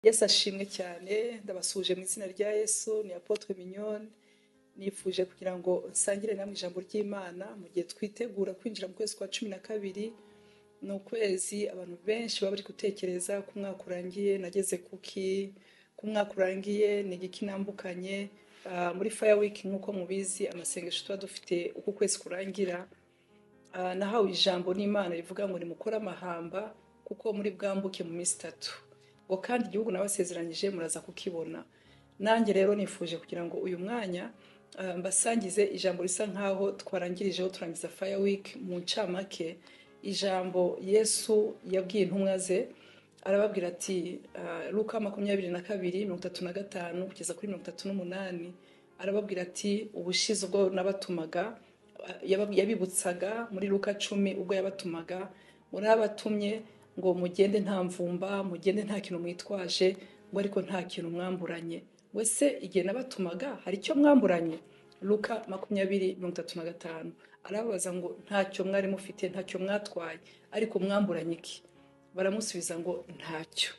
Yesu ashimwe cyane, ndabasuje mu izina rya Yesu. Ni Apotre Mignone. Nifuje kugira ngo nsangire namwe ijambo ry'Imana mu gihe twitegura kwinjira mu kwezi kwa 12. Ni ukwezi abantu benshi baba bari gutekereza ku mwaka urangiye, nageze kuki, ku mwaka urangiye ni igiki nambukanye. Muri Fire Week nk'uko mubizi amasengesho tuba dufite uko kwezi kurangira. Nahawe ijambo n'Imana rivuga ngo nimukore amahamba kuko muri bwambuke mu minsi 3. ngo kandi igihugu nabasezeranyije muraza kukibona. Nanjye rero nifuje kugira ngo uyu mwanya mbasangize ijambo risa nkaho twarangirijeho turangiza Fire Week mu ncamake. Ijambo Yesu yabwiye intumwa ze, arababwira ati Luka 22:35 kugeza kuri 38, arababwira ati ubushize ubwo nabatumaga, yabibutsaga muri Luka 10 ubwo yabatumaga, murabatumye ngo mugende nta mvumba, mugende nta kintu mwitwaje, ngo ariko nta kintu mwamburanye. Wese igihe nabatumaga hari icyo mwamburanye? Luka 22:35. Arababaza ngo ntacyo mwari mufite, ntacyo mwatwaye, ariko mwamburanye iki? Baramusubiza ngo ntacyo.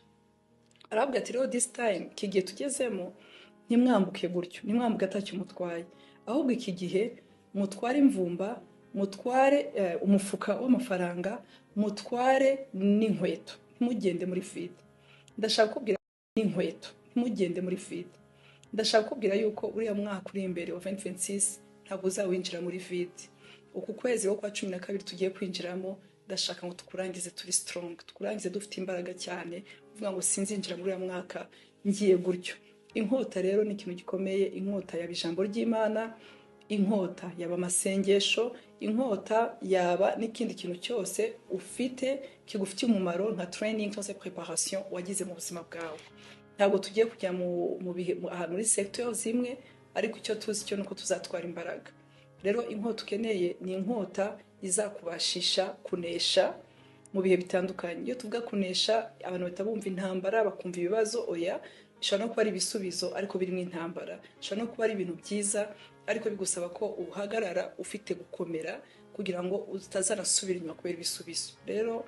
Arababwira ati rero this time, iki gihe tugezemo, ntimwambuke gutyo, ntimwambuke atacyo mutwaye, ahubwo iki gihe mutware imvumba, mutware umufuka w'amafaranga, mutware n'inkweto, ntimugende muri fide. Ndashaka kubwira n'inkweto, ntimugende muri fide. Ndashaka kubwira yuko uriya mwaka uri imbere wa 2026 ntabwo uzawinjira muri fide. Uku kwezi kwa 12 tugiye kwinjiramo, ndashaka ngo tukurangize turi strong, tukurangize dufite imbaraga cyane, uvuga ngo sinzinjira muri uyu mwaka ngiye gutyo. Inkota rero ni ikintu gikomeye. Inkota yaba ijambo ry'Imana, inkota yaba amasengesho, inkota yaba n'ikindi kintu cyose ufite kigufitiye umumaro nka training cyangwa se preparation wagize mu buzima bwawe. Ntabwo tugiye kujya muri secteur zimwe, ariko icyo tuzi cyo nuko tuzatwara imbaraga. Rero inkota ukeneye ni inkota izakubashisha kunesha mu bihe bitandukanye. Iyo tuvuga kunesha, abantu batabumva intambara, bakumva ibibazo. Oya, bishobora no kuba ari ibisubizo ariko birimo intambara, bishobora no kuba ari ibintu byiza ariko bigusaba ko uhagarara ufite gukomera kugira ngo utazanasubira inyuma kubera ibisubizo. Rero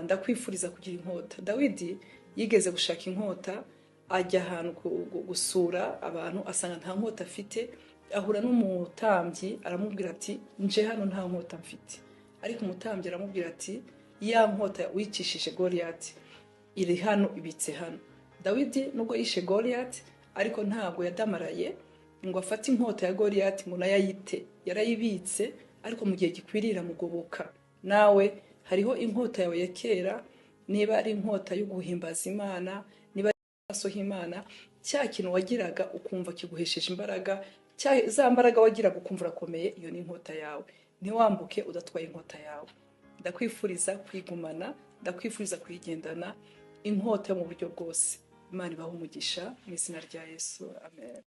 ndakwifuriza kugira inkota. Dawidi yigeze gushaka inkota, ajya ahantu gusura abantu, asanga nta nkota afite. Ahura n'umutambyi, aramubwira ati nje hano nta nkota mfite. Ariko umutambyi aramubwira ati ya nkota wicishije Goliath iri hano, ibitse hano. Dawidi nubwo yishe Goliath, ariko ntabwo yadamaraye ngo afate inkota ya Goliath ngo nayayite. Yarayibitse, ariko mu gihe gikwirira mugoboka. Nawe hariho inkota yawe ya kera, niba ari inkota yo guhimbaza Imana, niba ari amaso y'Imana, cya kintu wagiraga ukumva kiguhesheje imbaraga, za mbaraga wagiraga ukumva urakomeye, iyo ni inkota yawe. Ntiwambuke udatwaye inkota yawe. Ndakwifuriza kwigumana, ndakwifuriza kuyigendana inkota mu buryo bwose. Imana ibahe umugisha mu izina rya Yesu. Amen.